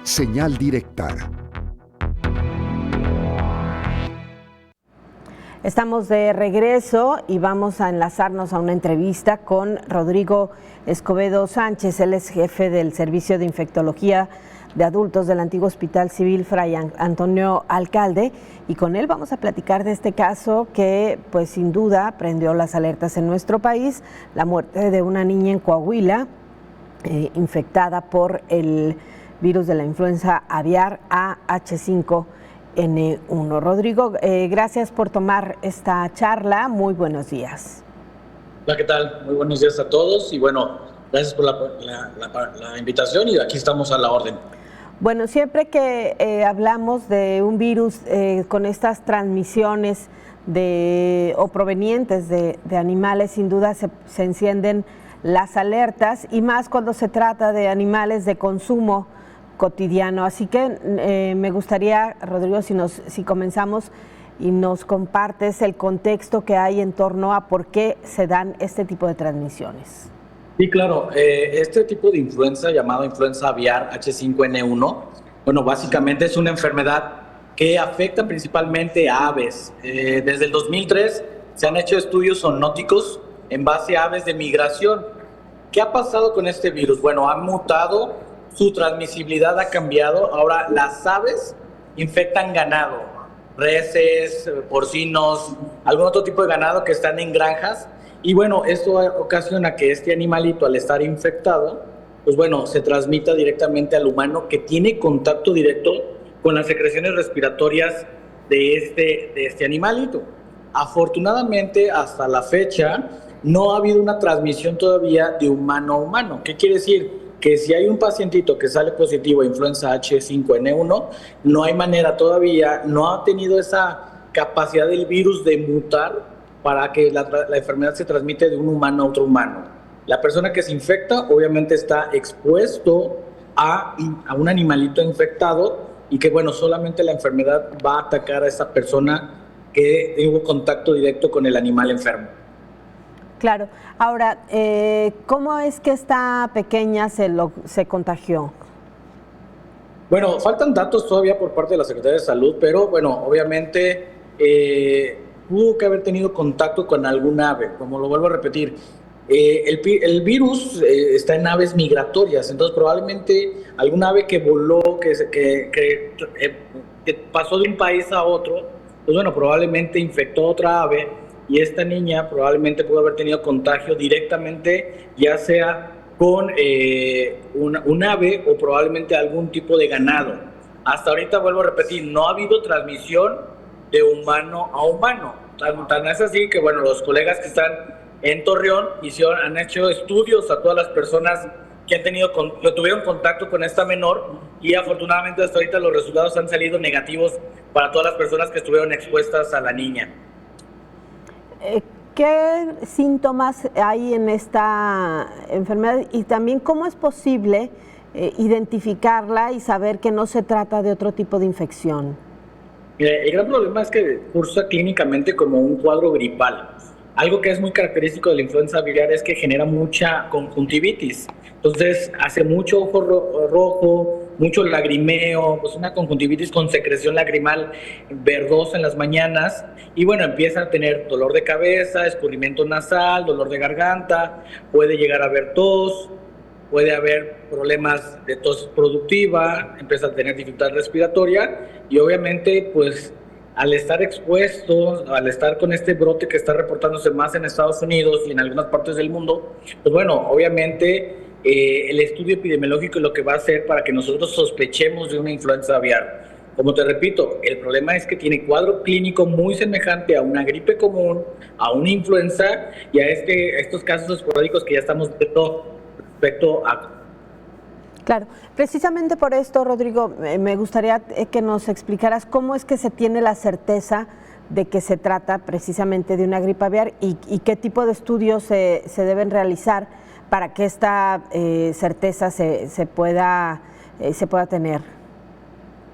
Señal directa. Estamos de regreso y vamos a enlazarnos a una entrevista con Rodrigo Escobedo Sánchez. Él es jefe del Servicio de Infectología de Adultos del antiguo Hospital Civil Fray Antonio Alcalde, y con él vamos a platicar de este caso que pues sin duda prendió las alertas en nuestro país, la muerte de una niña en Coahuila infectada por el virus de la influenza aviar AH5N1. Rodrigo, gracias por tomar esta charla. Muy buenos días. Hola, ¿qué tal? Muy buenos días a todos y bueno, gracias por la invitación y aquí estamos a la orden. Bueno, siempre que hablamos de un virus con estas transmisiones o provenientes de animales, sin duda se encienden las alertas, y más cuando se trata de animales de consumo cotidiano. Así que me gustaría, Rodrigo, si comenzamos y nos compartes el contexto que hay en torno a por qué se dan este tipo de transmisiones. Sí, claro. Este tipo de influenza, llamado influenza aviar H5N1, bueno, básicamente es una enfermedad que afecta principalmente a aves. Desde el 2003 se han hecho estudios zoonóticos en base a aves de migración. ¿Qué ha pasado con este virus? Bueno, ha mutado, su transmisibilidad ha cambiado. Ahora las aves infectan ganado, reses, porcinos, algún otro tipo de ganado que están en granjas. Y bueno, esto ocasiona que este animalito, al estar infectado, pues bueno, se transmita directamente al humano, que tiene contacto directo con las secreciones respiratorias de este animalito. Afortunadamente, hasta la fecha, no ha habido una transmisión todavía de humano a humano. ¿Qué quiere decir? Que si hay un pacientito que sale positivo a influenza H5N1, no hay manera todavía, no ha tenido esa capacidad del virus de mutar para que la enfermedad se transmite de un humano a otro humano. La persona que se infecta obviamente está expuesto a un animalito infectado, y que bueno, solamente la enfermedad va a atacar a esa persona que tuvo contacto directo con el animal enfermo. Claro. Ahora, ¿cómo es que esta pequeña se contagió? Bueno, faltan datos todavía por parte de la Secretaría de Salud, pero bueno, obviamente tuvo que haber tenido contacto con algún ave. Como lo vuelvo a repetir, el virus está en aves migratorias, entonces probablemente algún ave que voló, que pasó de un país a otro, pues bueno, probablemente infectó a otra ave, y esta niña probablemente pudo haber tenido contagio directamente, ya sea con un ave o probablemente algún tipo de ganado. Hasta ahorita, vuelvo a repetir, no ha habido transmisión de humano a humano. Tan es así que, bueno, los colegas que están en Torreón han hecho estudios a todas las personas que tuvieron contacto con esta menor, y afortunadamente hasta ahorita los resultados han salido negativos para todas las personas que estuvieron expuestas a la niña. ¿Qué síntomas hay en esta enfermedad, y también cómo es posible identificarla y saber que no se trata de otro tipo de infección? El gran problema es que cursa clínicamente como un cuadro gripal. Algo que es muy característico de la influenza aviar es que genera mucha conjuntivitis. Entonces hace mucho ojo rojo, mucho lagrimeo, pues una conjuntivitis con secreción lagrimal verdosa en las mañanas, y bueno, empieza a tener dolor de cabeza, escurrimiento nasal, dolor de garganta, puede llegar a haber tos, puede haber problemas de tos productiva, empieza a tener dificultad respiratoria, y obviamente pues al estar expuesto, al estar con este brote que está reportándose más en Estados Unidos y en algunas partes del mundo, pues bueno, obviamente el estudio epidemiológico es lo que va a hacer para que nosotros sospechemos de una influenza aviar. Como te repito, el problema es que tiene cuadro clínico muy semejante a una gripe común, a una influenza y a estos casos esporádicos que ya estamos viendo respecto a... Claro, precisamente por esto, Rodrigo, me gustaría que nos explicaras cómo es que se tiene la certeza de que se trata precisamente de una gripe aviar, y qué tipo de estudios se deben realizar para que esta certeza se pueda tener.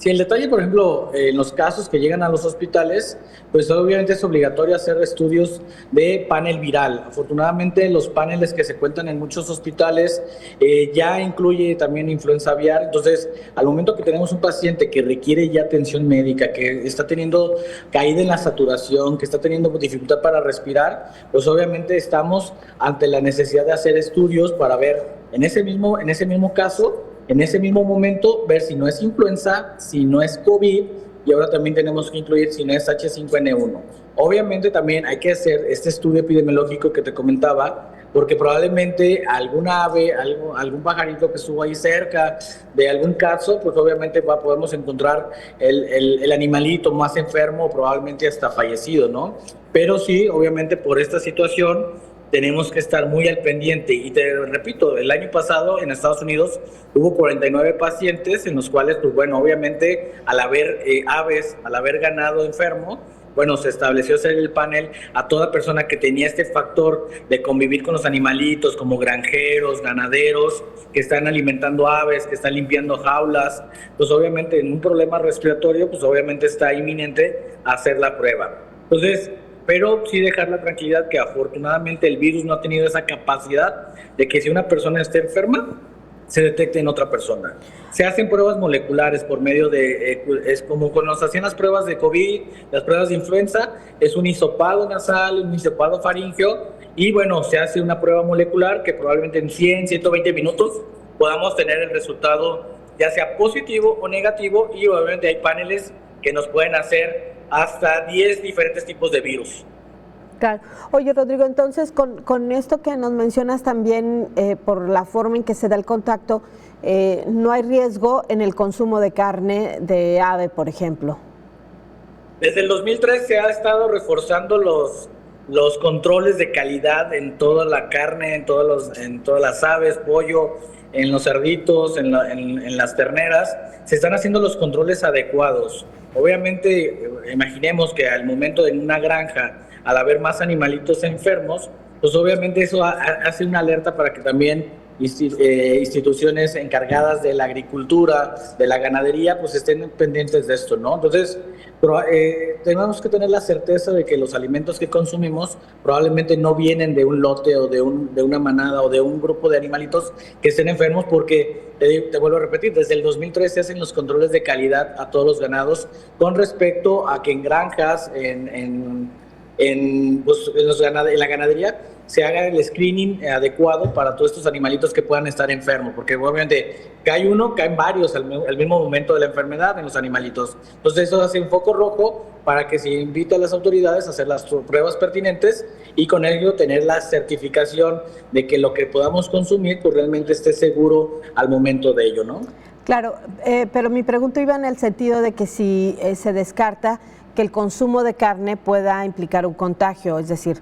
Sí, el detalle, por ejemplo, en los casos que llegan a los hospitales, pues obviamente es obligatorio hacer estudios de panel viral. Afortunadamente, los paneles que se cuentan en muchos hospitales ya incluye también influenza aviar. Entonces, al momento que tenemos un paciente que requiere ya atención médica, que está teniendo caída en la saturación, que está teniendo dificultad para respirar, pues obviamente estamos ante la necesidad de hacer estudios para ver en ese mismo caso, en ese mismo momento, ver si no es influenza, si no es COVID, y ahora también tenemos que incluir si no es H5N1. Obviamente también hay que hacer este estudio epidemiológico que te comentaba, porque probablemente alguna ave, algún pajarito que estuvo ahí cerca de algún caso, pues obviamente podemos encontrar el animalito más enfermo, probablemente hasta fallecido, ¿no? Pero sí, obviamente por esta situación tenemos que estar muy al pendiente. Y te repito, el año pasado en Estados Unidos hubo 49 pacientes en los cuales, pues bueno, obviamente al haber aves, al haber ganado enfermo, bueno, se estableció hacer el panel a toda persona que tenía este factor de convivir con los animalitos, como granjeros, ganaderos, que están alimentando aves, que están limpiando jaulas. Pues obviamente en un problema respiratorio, pues obviamente está inminente hacer la prueba. Entonces, pero sí dejar la tranquilidad que afortunadamente el virus no ha tenido esa capacidad de que si una persona está enferma, se detecte en otra persona. Se hacen pruebas moleculares por medio de, es como cuando nos hacían las pruebas de COVID, las pruebas de influenza, es un hisopado nasal, un hisopado faríngeo, y bueno, se hace una prueba molecular que probablemente en 100, 120 minutos podamos tener el resultado ya sea positivo o negativo, y obviamente hay paneles que nos pueden hacer hasta 10 diferentes tipos de virus. Claro. Oye, Rodrigo, entonces con esto que nos mencionas también, por la forma en que se da el contacto, no hay riesgo en el consumo de carne de ave, por ejemplo. Desde el 2003 se ha estado reforzando los controles de calidad en toda la carne, en todas las aves, pollo, en los cerditos, en las terneras. Se están haciendo los controles adecuados. Obviamente, imaginemos que al momento de una granja, al haber más animalitos enfermos, pues obviamente eso hace una alerta para que también instituciones encargadas de la agricultura, de la ganadería, pues estén pendientes de esto, ¿no? Entonces, tenemos que tener la certeza de que los alimentos que consumimos probablemente no vienen de un lote o de una manada o de un grupo de animalitos que estén enfermos, porque te vuelvo a repetir, desde el 2003 se hacen los controles de calidad a todos los ganados con respecto a que en granjas, en la ganadería, se haga el screening adecuado para todos estos animalitos que puedan estar enfermos, porque obviamente cae uno, caen varios al mismo momento de la enfermedad en los animalitos. Entonces eso hace un foco rojo para que se invite a las autoridades a hacer las pruebas pertinentes y con ello tener la certificación de que lo que podamos consumir pues realmente esté seguro al momento de ello, ¿no? Claro, pero mi pregunta iba en el sentido de que si se descarta que el consumo de carne pueda implicar un contagio, es decir,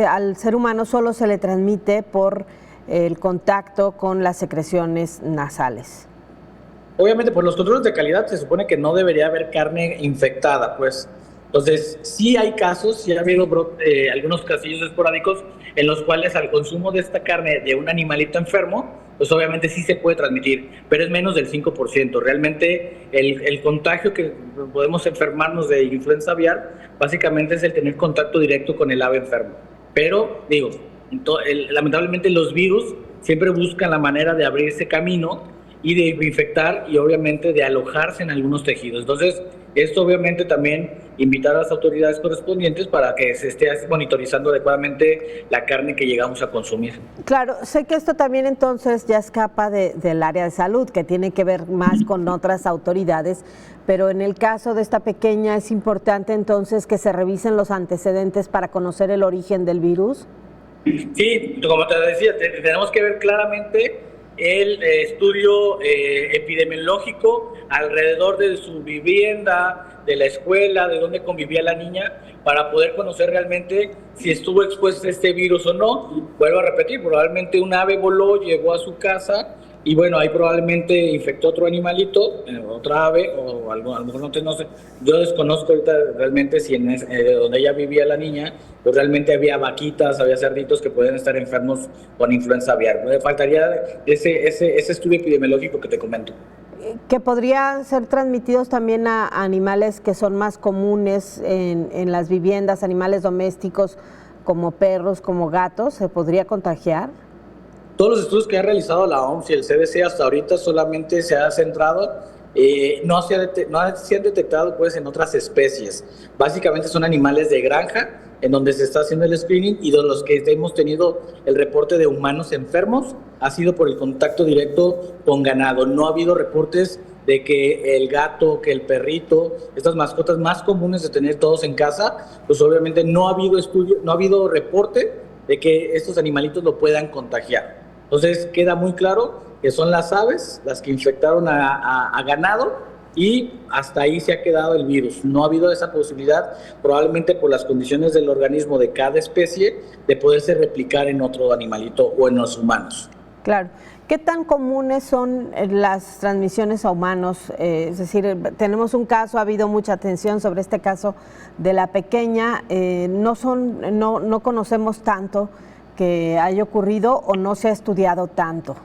al ser humano solo se le transmite por el contacto con las secreciones nasales. Obviamente, por los controles de calidad se supone que no debería haber carne infectada, pues. Entonces, sí hay casos, sí ha habido algunos casillos esporádicos en los cuales al consumo de esta carne de un animalito enfermo, pues obviamente sí se puede transmitir, pero es menos del 5%. Realmente el contagio que podemos enfermarnos de influenza aviar, básicamente es el tener contacto directo con el ave enfermo. Pero, digo, lamentablemente los virus siempre buscan la manera de abrirse camino y de infectar y obviamente de alojarse en algunos tejidos. Entonces, esto obviamente también invitar a las autoridades correspondientes para que se esté monitorizando adecuadamente la carne que llegamos a consumir. Claro, sé que esto también entonces ya escapa del área de salud, que tiene que ver más con otras autoridades, pero en el caso de esta pequeña es importante entonces que se revisen los antecedentes para conocer el origen del virus. Sí, como te decía, tenemos que ver claramente el estudio epidemiológico alrededor de su vivienda, de la escuela, de dónde convivía la niña, para poder conocer realmente si estuvo expuesta a este virus o no. Vuelvo a repetir, probablemente un ave voló, llegó a su casa y bueno, ahí probablemente infectó otro animalito, otra ave, o algo, a lo mejor no sé. Yo desconozco ahorita realmente si donde ella vivía la niña, pues realmente había vaquitas, había cerditos que pueden estar enfermos con influenza aviar. Me faltaría ese estudio epidemiológico que te comento. que podrían ser transmitidos también a animales que son más comunes en las viviendas, animales domésticos como perros, como gatos, ¿se podría contagiar? Todos los estudios que ha realizado la OMS y el CDC hasta ahorita solamente se ha centrado, no se han detectado pues en otras especies. Básicamente son animales de granja en donde se está haciendo el screening, y de los que hemos tenido el reporte de humanos enfermos ha sido por el contacto directo con ganado. No ha habido reportes de que el gato, que el perrito, estas mascotas más comunes de tener todos en casa, pues obviamente no ha habido estudio, no ha habido reporte de que estos animalitos lo puedan contagiar. Entonces queda muy claro que son las aves las que infectaron a ganado, y hasta ahí se ha quedado el virus. No ha habido esa posibilidad, probablemente por las condiciones del organismo de cada especie, de poderse replicar en otro animalito o en los humanos. Claro. ¿Qué tan comunes son las transmisiones a humanos? Es decir, tenemos un caso, ha habido mucha atención sobre este caso de la pequeña, no conocemos tanto que haya ocurrido o no se ha estudiado tanto.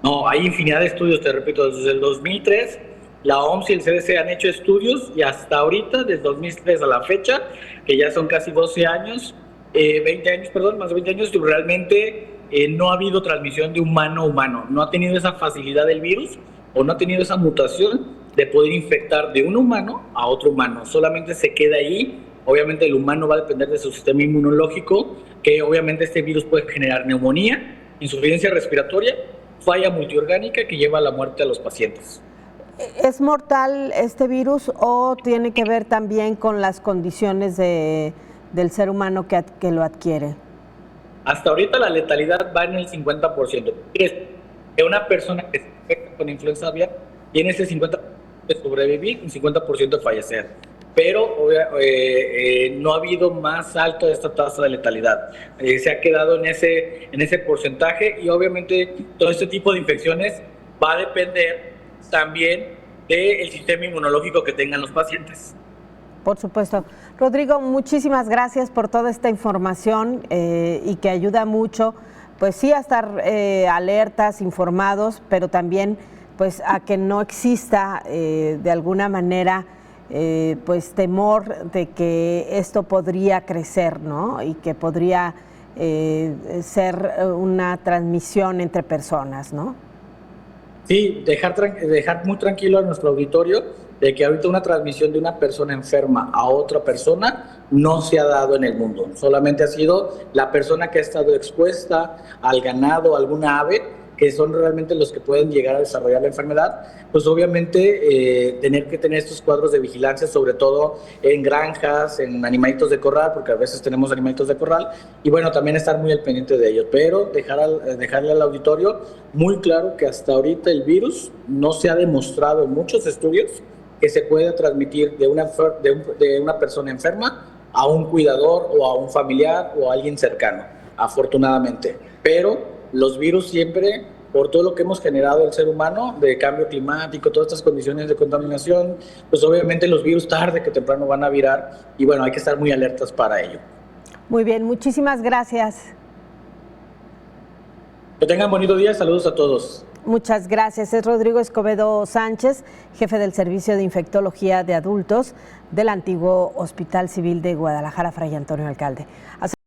No, hay infinidad de estudios, te repito, desde el 2003 la OMS y el CDC han hecho estudios, y hasta ahorita, desde 2003 a la fecha, que ya son casi 12 años, 20 años, perdón, más de 20 años, realmente no ha habido transmisión de humano a humano. No ha tenido esa facilidad del virus, o no ha tenido esa mutación de poder infectar de un humano a otro humano. Solamente se queda ahí. Obviamente el humano va a depender de su sistema inmunológico, que obviamente este virus puede generar neumonía, insuficiencia respiratoria, falla multiorgánica que lleva a la muerte a los pacientes. ¿Es mortal este virus o tiene que ver también con las condiciones del ser humano que lo adquiere? Hasta ahorita la letalidad va en el 50%. Que una persona que se infecta con influenza aviar tiene ese 50% de sobrevivir y un 50% de fallecer. Pero no ha habido más alto esta tasa de letalidad. Se ha quedado en ese porcentaje, y obviamente todo este tipo de infecciones va a depender también del sistema inmunológico que tengan los pacientes. Por supuesto. Rodrigo, muchísimas gracias por toda esta información y que ayuda mucho, pues sí, a estar alertas, informados, pero también pues a que no exista de alguna manera pues temor de que esto podría crecer, ¿no? Y que podría ser una transmisión entre personas, ¿no? Sí, dejar muy tranquilo a nuestro auditorio de que ahorita una transmisión de una persona enferma a otra persona no se ha dado en el mundo. Solamente ha sido la persona que ha estado expuesta al ganado, a alguna ave, que son realmente los que pueden llegar a desarrollar la enfermedad. Pues obviamente tener que tener estos cuadros de vigilancia, sobre todo en granjas, en animalitos de corral, porque a veces tenemos animalitos de corral, y bueno, también estar muy al pendiente de ellos, pero dejarle al auditorio muy claro que hasta ahorita el virus no se ha demostrado en muchos estudios que se puede transmitir de una persona enferma a un cuidador o a un familiar o a alguien cercano, afortunadamente. Pero los virus siempre, por todo lo que hemos generado el ser humano, de cambio climático, todas estas condiciones de contaminación, pues obviamente los virus tarde que temprano van a virar, y bueno, hay que estar muy alertas para ello. Muy bien, muchísimas gracias. Que tengan bonito día, saludos a todos. Muchas gracias. Es Rodrigo Escobedo Sánchez, jefe del Servicio de Infectología de Adultos del antiguo Hospital Civil de Guadalajara, Fray Antonio Alcalde.